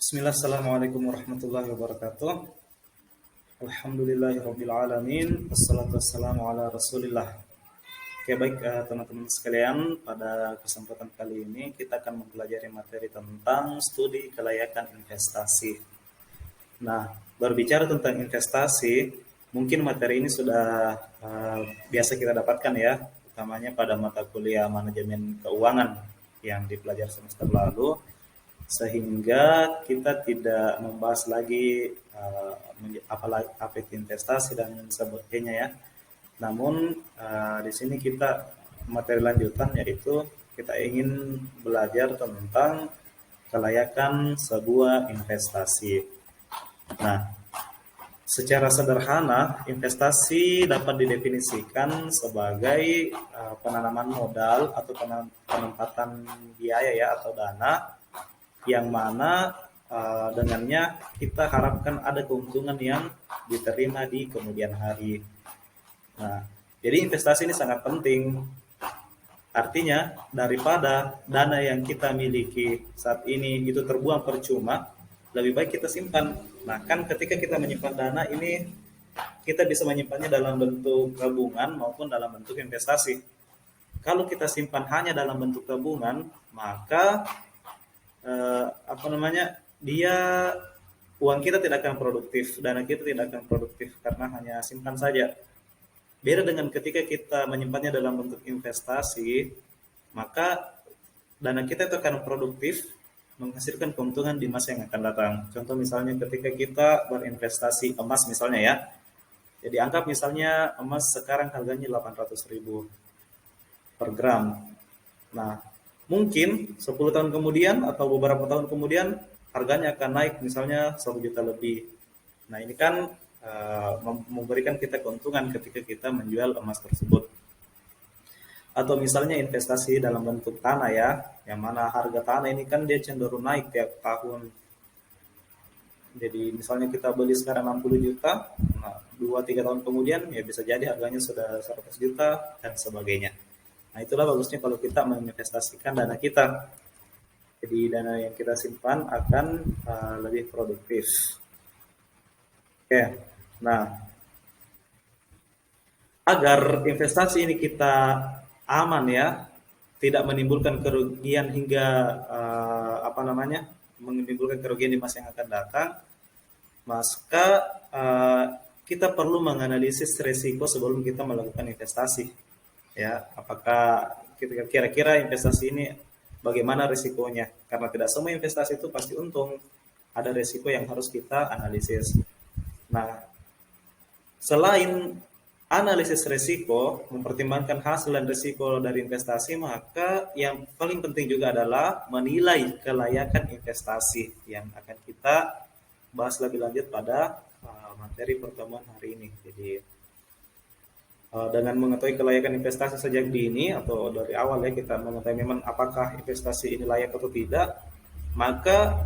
Bismillah, assalamualaikum warahmatullahi wabarakatuh. Alhamdulillahirabbil alamin. Wassalatu wassalamu ala Rasulillah. Oke, baik teman-teman sekalian, pada kesempatan kali ini kita akan mempelajari materi tentang studi kelayakan investasi. Nah, berbicara tentang investasi, mungkin materi ini sudah biasa kita dapatkan ya, utamanya pada mata kuliah manajemen keuangan yang dipelajari semester lalu, sehingga kita tidak membahas lagi apa itu investasi dan sebagainya ya. Namun di sini kita materi lanjutan, yaitu kita ingin belajar tentang kelayakan sebuah investasi. Nah, secara sederhana, investasi dapat didefinisikan sebagai penanaman modal atau penempatan biaya ya atau dana yang mana dengannya kita harapkan ada keuntungan yang diterima di kemudian hari. Nah, jadi investasi ini sangat penting. Artinya, daripada dana yang kita miliki saat ini itu terbuang percuma, lebih baik kita simpan. Nah, kan ketika kita menyimpan dana ini, kita bisa menyimpannya dalam bentuk tabungan maupun dalam bentuk investasi. Kalau kita simpan hanya dalam bentuk tabungan, maka dia uang kita tidak akan produktif, dana kita tidak akan produktif karena hanya simpan saja. Beda dengan ketika kita menyimpannya dalam bentuk investasi, maka dana kita itu akan produktif, menghasilkan keuntungan di masa yang akan datang. Contoh misalnya ketika kita berinvestasi emas misalnya ya, jadi anggap misalnya emas sekarang harganya 800.000 per gram. Nah, mungkin 10 tahun kemudian atau beberapa tahun kemudian harganya akan naik misalnya 1 juta lebih. Nah, ini kan memberikan kita keuntungan ketika kita menjual emas tersebut. Atau misalnya investasi dalam bentuk tanah ya, yang mana harga tanah ini kan dia cenderung naik tiap tahun. Jadi misalnya kita beli sekarang 60 juta, nah 2-3 tahun kemudian ya bisa jadi harganya sudah 100 juta dan sebagainya. Nah, itulah bagusnya kalau kita menginvestasikan dana kita. Jadi dana yang kita simpan akan lebih produktif. Oke, nah agar investasi ini kita aman ya, tidak menimbulkan kerugian hingga menimbulkan kerugian di masa yang akan datang, maka kita perlu menganalisis risiko sebelum kita melakukan investasi. Ya, apakah kira-kira investasi ini bagaimana risikonya? Karena tidak semua investasi itu pasti untung, ada risiko yang harus kita analisis. Nah, selain analisis risiko, mempertimbangkan hasil dan risiko dari investasi, maka yang paling penting juga adalah menilai kelayakan investasi yang akan kita bahas lebih lanjut pada materi pertemuan hari ini. Jadi dengan mengetahui kelayakan investasi sejak dini atau dari awal ya, kita mengetahui memang apakah investasi ini layak atau tidak, maka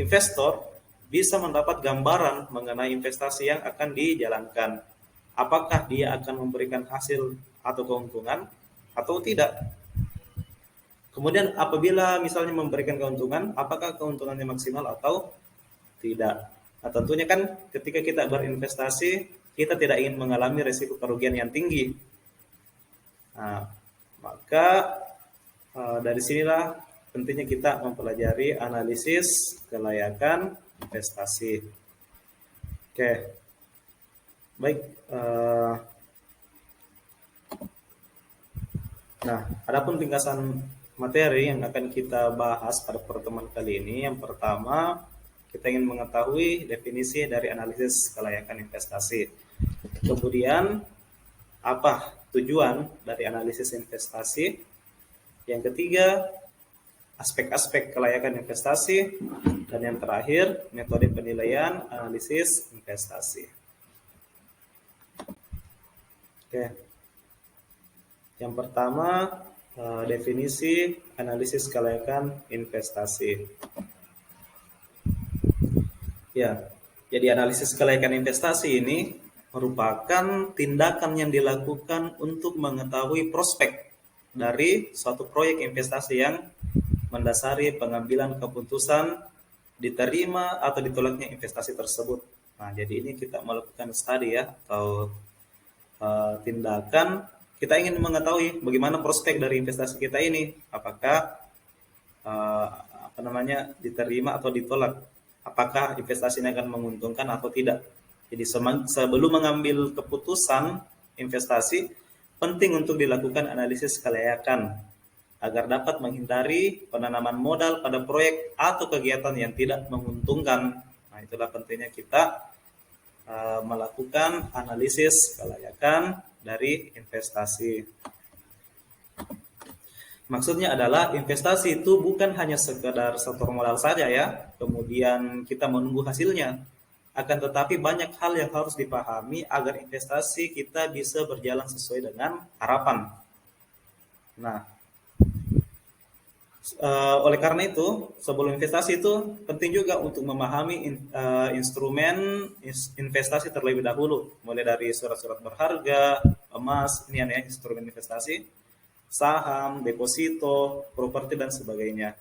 investor bisa mendapat gambaran mengenai investasi yang akan dijalankan. Apakah dia akan memberikan hasil atau keuntungan atau tidak. Kemudian apabila misalnya memberikan keuntungan, apakah keuntungannya maksimal atau tidak. Nah, tentunya kan ketika kita berinvestasi, kita tidak ingin mengalami risiko kerugian yang tinggi. Nah, maka dari sinilah pentingnya kita mempelajari analisis kelayakan investasi. Oke, baik. Nah, adapun ringkasan materi yang akan kita bahas pada pertemuan kali ini, yang pertama kita ingin mengetahui definisi dari analisis kelayakan investasi. Kemudian apa tujuan dari analisis investasi? Yang ketiga, aspek-aspek kelayakan investasi, dan yang terakhir, metode penilaian analisis investasi. Oke. Yang pertama, definisi analisis kelayakan investasi. Ya, jadi analisis kelayakan investasi ini merupakan tindakan yang dilakukan untuk mengetahui prospek dari suatu proyek investasi yang mendasari pengambilan keputusan diterima atau ditolaknya investasi tersebut. Nah, jadi ini kita melakukan studi ya, atau tindakan. Kita ingin mengetahui bagaimana prospek dari investasi kita ini, apakah eh, apa namanya diterima atau ditolak, apakah investasinya akan menguntungkan atau tidak. Jadi sebelum mengambil keputusan investasi, penting untuk dilakukan analisis kelayakan agar dapat menghindari penanaman modal pada proyek atau kegiatan yang tidak menguntungkan. Nah, itulah pentingnya kita melakukan analisis kelayakan dari investasi. Maksudnya adalah investasi itu bukan hanya sekedar setor modal saja ya, kemudian kita menunggu hasilnya. Akan tetapi banyak hal yang harus dipahami agar investasi kita bisa berjalan sesuai dengan harapan. Nah, oleh karena itu, sebelum investasi itu penting juga untuk memahami instrumen investasi terlebih dahulu, mulai dari surat-surat berharga, emas, ini ya instrumen investasi, saham, deposito, properti dan sebagainya.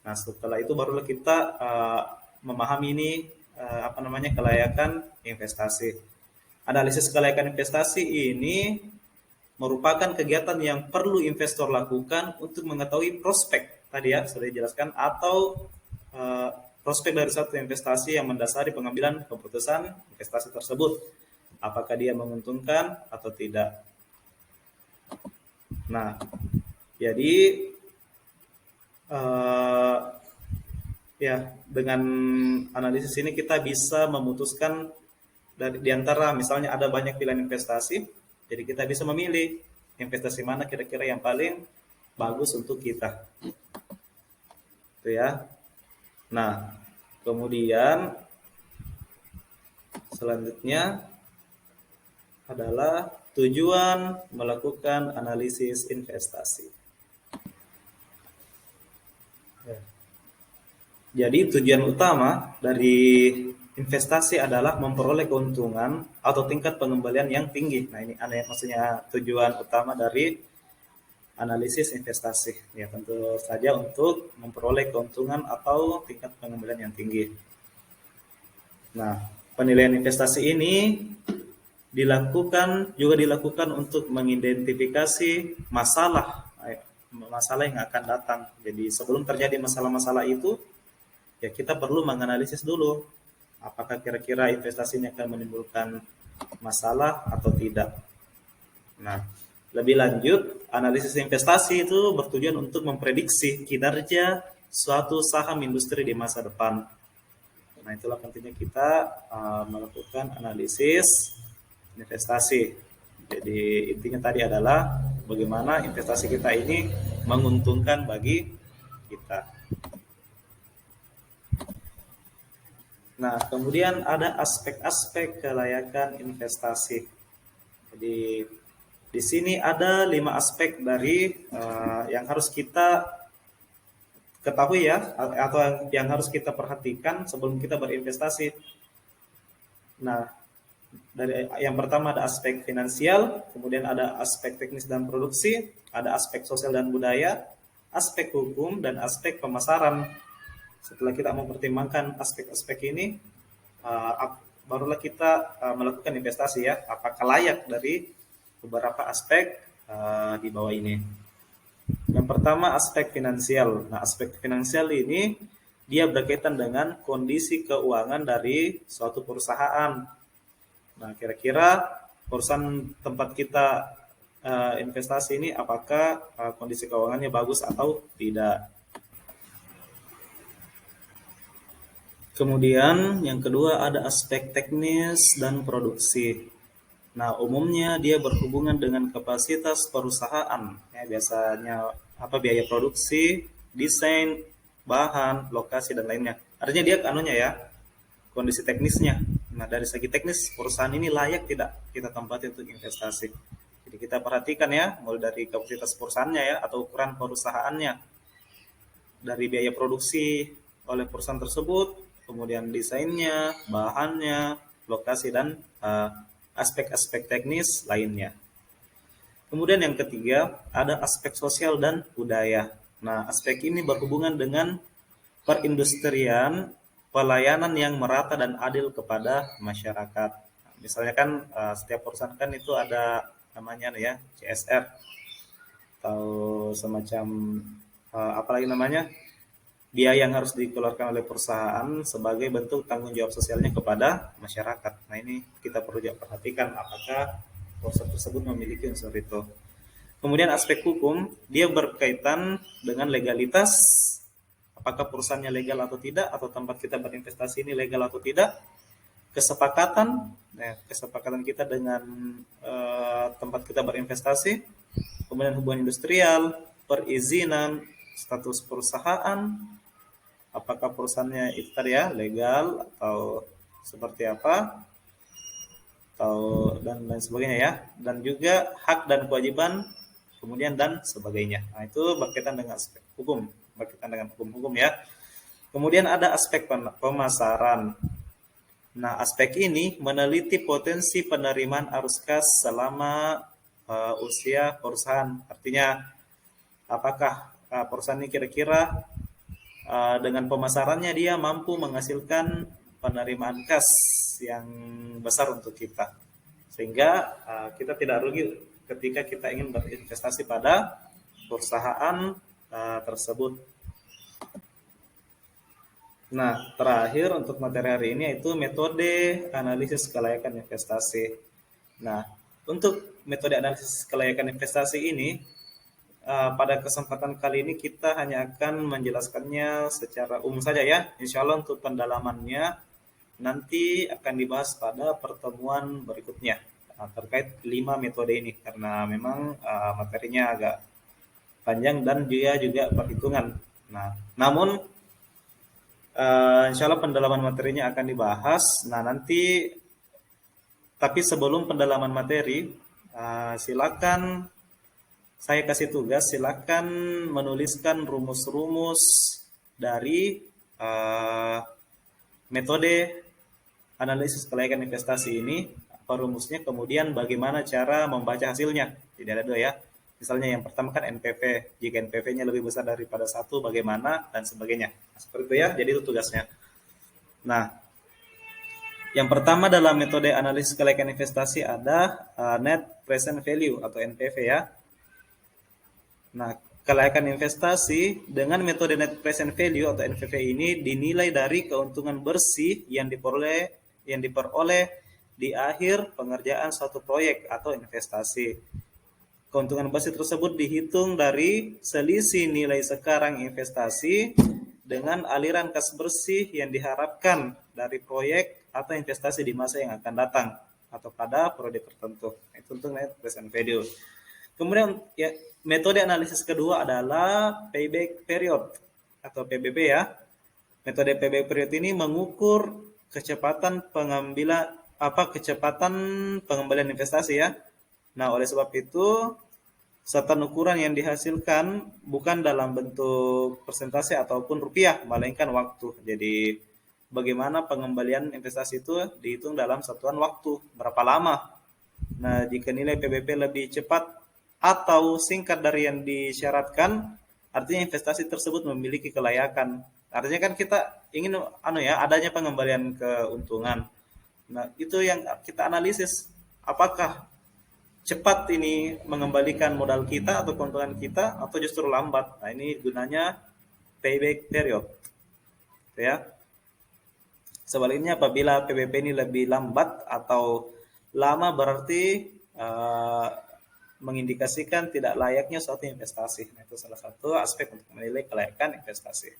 Nah, setelah itu barulah kita memahami ini apa namanya kelayakan investasi. Analisis kelayakan investasi ini merupakan kegiatan yang perlu investor lakukan untuk mengetahui prospek tadi ya sudah dijelaskan, atau prospek dari satu investasi yang mendasari pengambilan keputusan investasi tersebut, apakah dia menguntungkan atau tidak. Nah, jadi ya dengan analisis ini kita bisa memutuskan di antara misalnya ada banyak pilihan investasi, jadi kita bisa memilih investasi mana kira-kira yang paling bagus untuk kita. Itu ya. Nah, kemudian selanjutnya adalah tujuan melakukan analisis investasi. Jadi tujuan utama dari investasi adalah memperoleh keuntungan atau tingkat pengembalian yang tinggi. Nah, ini maksudnya tujuan utama dari analisis investasi. Ya, tentu saja untuk memperoleh keuntungan atau tingkat pengembalian yang tinggi. Nah, penilaian investasi ini juga dilakukan untuk mengidentifikasi masalah yang akan datang. Jadi sebelum terjadi masalah-masalah itu, ya kita perlu menganalisis dulu apakah kira-kira investasi ini akan menimbulkan masalah atau tidak. Nah, lebih lanjut, analisis investasi itu bertujuan untuk memprediksi kinerja suatu saham industri di masa depan. Nah, itulah pentingnya kita melakukan analisis investasi. Jadi intinya tadi adalah bagaimana investasi kita ini menguntungkan bagi kita. Nah, kemudian ada aspek-aspek kelayakan investasi. Jadi di sini ada 5 aspek dari yang harus kita ketahui ya, atau yang harus kita perhatikan sebelum kita berinvestasi. Nah, dari yang pertama ada aspek finansial, kemudian ada aspek teknis dan produksi, ada aspek sosial dan budaya, aspek hukum, dan aspek pemasaran. Setelah kita mempertimbangkan aspek-aspek ini, barulah kita melakukan investasi ya, apakah layak dari beberapa aspek di bawah ini. Yang pertama aspek finansial. Nah, aspek finansial ini dia berkaitan dengan kondisi keuangan dari suatu perusahaan. Nah, kira-kira perusahaan tempat kita investasi ini apakah kondisi keuangannya bagus atau tidak. Kemudian yang kedua ada aspek teknis dan produksi. Nah, umumnya dia berhubungan dengan kapasitas perusahaan. Ya, biasanya biaya produksi, desain, bahan, lokasi dan lainnya. Artinya dia ya, kondisi teknisnya. Nah, dari segi teknis perusahaan ini layak tidak kita tempati untuk investasi. Jadi kita perhatikan ya, mulai dari kapasitas perusahaannya ya, atau ukuran perusahaannya, dari biaya produksi oleh perusahaan tersebut, kemudian desainnya, bahannya, lokasi dan aspek-aspek teknis lainnya. Kemudian yang ketiga ada aspek sosial dan budaya. Nah, aspek ini berhubungan dengan perindustrian, pelayanan yang merata dan adil kepada masyarakat. Misalnya kan setiap perusahaan kan itu ada namanya ya CSR atau semacam apalagi namanya biaya yang harus dikeluarkan oleh perusahaan sebagai bentuk tanggung jawab sosialnya kepada masyarakat. Nah ini kita perlu juga perhatikan apakah perusahaan tersebut memiliki unsur itu. Kemudian aspek hukum, dia berkaitan dengan legalitas, apakah perusahaannya legal atau tidak, atau tempat kita berinvestasi ini legal atau tidak. Kesepakatan, kesepakatan kita dengan tempat kita berinvestasi, kemudian hubungan industrial, perizinan, status perusahaan, apakah perusahaannya itu tadi ya legal atau seperti apa, atau dan lain sebagainya ya, dan juga hak dan kewajiban, kemudian dan sebagainya. Nah itu berkaitan dengan aspek hukum, berkaitan dengan hukum ya. Kemudian ada aspek pemasaran. Nah aspek ini meneliti potensi penerimaan arus kas selama usia perusahaan. Artinya apakah perusahaan ini kira-kira dengan pemasarannya dia mampu menghasilkan penerimaan kas yang besar untuk kita, sehingga kita tidak rugi ketika kita ingin berinvestasi pada perusahaan tersebut. Nah, terakhir untuk materi hari ini yaitu metode analisis kelayakan investasi. Nah, untuk metode analisis kelayakan investasi ini pada kesempatan kali ini kita hanya akan menjelaskannya secara umum saja ya. Insya Allah untuk pendalamannya nanti akan dibahas pada pertemuan berikutnya terkait 5 metode ini karena memang materinya agak panjang dan juga perhitungan. Nah, namun insya Allah pendalaman materinya akan dibahas. Nah, nanti tapi sebelum pendalaman materi silakan saya kasih tugas, silakan menuliskan rumus-rumus dari metode analisis kelayakan investasi ini, apa rumusnya, kemudian bagaimana cara membaca hasilnya. Tidak ada dua ya. Misalnya yang pertama kan NPV, jika NPV-nya lebih besar daripada 1, bagaimana, dan sebagainya. Nah, seperti itu ya, jadi itu tugasnya. Nah, yang pertama dalam metode analisis kelayakan investasi ada Net Present Value atau NPV ya. Nah, kelayakan investasi dengan metode net present value atau NPV ini dinilai dari keuntungan bersih yang diperoleh di akhir pengerjaan suatu proyek atau investasi. Keuntungan bersih tersebut dihitung dari selisih nilai sekarang investasi dengan aliran kas bersih yang diharapkan dari proyek atau investasi di masa yang akan datang atau pada periode tertentu. Itu untuk net present value. Kemudian ya, metode analisis kedua adalah payback period atau PBP ya. Metode payback period ini mengukur kecepatan pengembalian investasi ya. Nah, oleh sebab itu satuan ukuran yang dihasilkan bukan dalam bentuk persentase ataupun rupiah, melainkan waktu. Jadi bagaimana pengembalian investasi itu dihitung dalam satuan waktu, berapa lama. Nah, jika nilai PBP lebih cepat atau singkat dari yang disyaratkan, artinya investasi tersebut memiliki kelayakan. Artinya kan kita ingin adanya pengembalian keuntungan. Nah, itu yang kita analisis, apakah cepat ini mengembalikan modal kita atau keuntungan kita atau justru lambat. Nah, ini gunanya payback period. Ya. Sebaliknya apabila PBP ini lebih lambat atau lama berarti mengindikasikan tidak layaknya suatu investasi. Nah, itu salah satu aspek untuk menilai kelayakan investasi.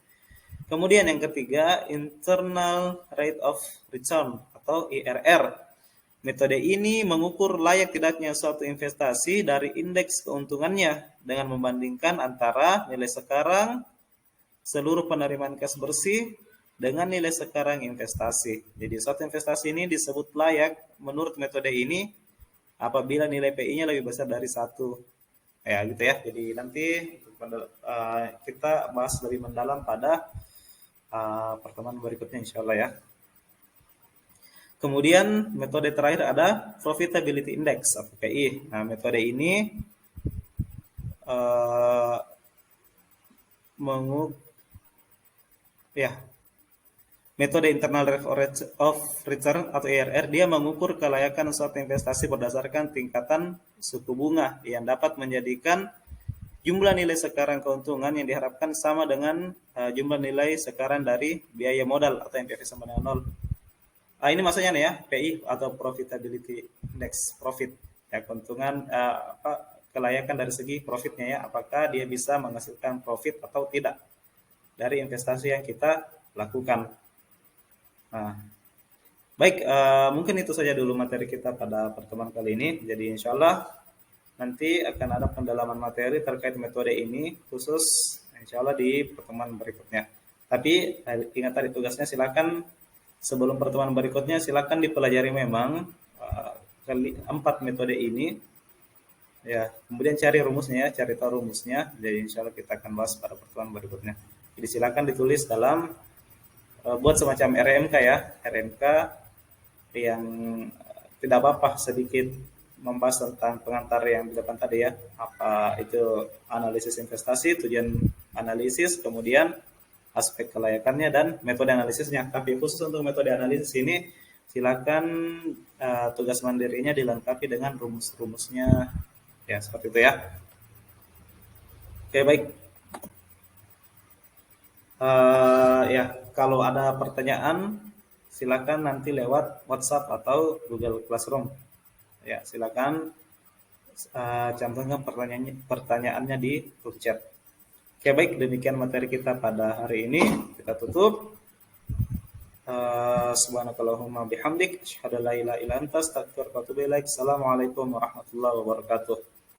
Kemudian yang ketiga, internal rate of return atau IRR. Metode ini mengukur layak tidaknya suatu investasi dari indeks keuntungannya dengan membandingkan antara nilai sekarang seluruh penerimaan kas bersih dengan nilai sekarang investasi. Jadi suatu investasi ini disebut layak menurut metode ini apabila nilai PI-nya lebih besar dari 1. Ya gitu ya. Jadi nanti kita bahas lebih mendalam pada pertemuan berikutnya insya Allah ya. Kemudian metode terakhir ada Profitability Index atau PI. Nah, metode ini Ya, metode internal rate of return atau IRR, dia mengukur kelayakan suatu investasi berdasarkan tingkatan suku bunga yang dapat menjadikan jumlah nilai sekarang keuntungan yang diharapkan sama dengan jumlah nilai sekarang dari biaya modal atau NPV sama dengan nol. Ini maksudnya nih ya, PI atau Profitability Index, profit. Ya, keuntungan kelayakan dari segi profitnya ya, apakah dia bisa menghasilkan profit atau tidak dari investasi yang kita lakukan. Nah, baik, mungkin itu saja dulu materi kita pada pertemuan kali ini. Jadi insya Allah nanti akan ada pendalaman materi terkait metode ini khusus insya Allah di pertemuan berikutnya. Tapi ingat tadi tugasnya, silakan sebelum pertemuan berikutnya silakan dipelajari memang 4 metode ini ya, kemudian cari rumusnya ya, cari tahu rumusnya. Jadi insya Allah kita akan bahas pada pertemuan berikutnya. Jadi silakan ditulis dalam buat semacam RMK ya, RMK yang tidak apa-apa sedikit membahas tentang pengantar yang di depan tadi ya, apa itu analisis investasi, tujuan analisis, kemudian aspek kelayakannya dan metode analisisnya. Tapi khusus untuk metode analisis ini silakan tugas mandirinya dilengkapi dengan rumus-rumusnya ya, seperti itu ya. Oke, baik. Ya, kalau ada pertanyaan silakan nanti lewat WhatsApp atau Google Classroom. Ya, silakan cantumkan pertanyaannya di grup chat. Oke, baik, demikian materi kita pada hari ini. Kita tutup. Subhanakallahumma bihamdik, asyhadu an la ilaha illa anta, astaghfiruka wa atubu ilaik. Assalamualaikum warahmatullahi wabarakatuh.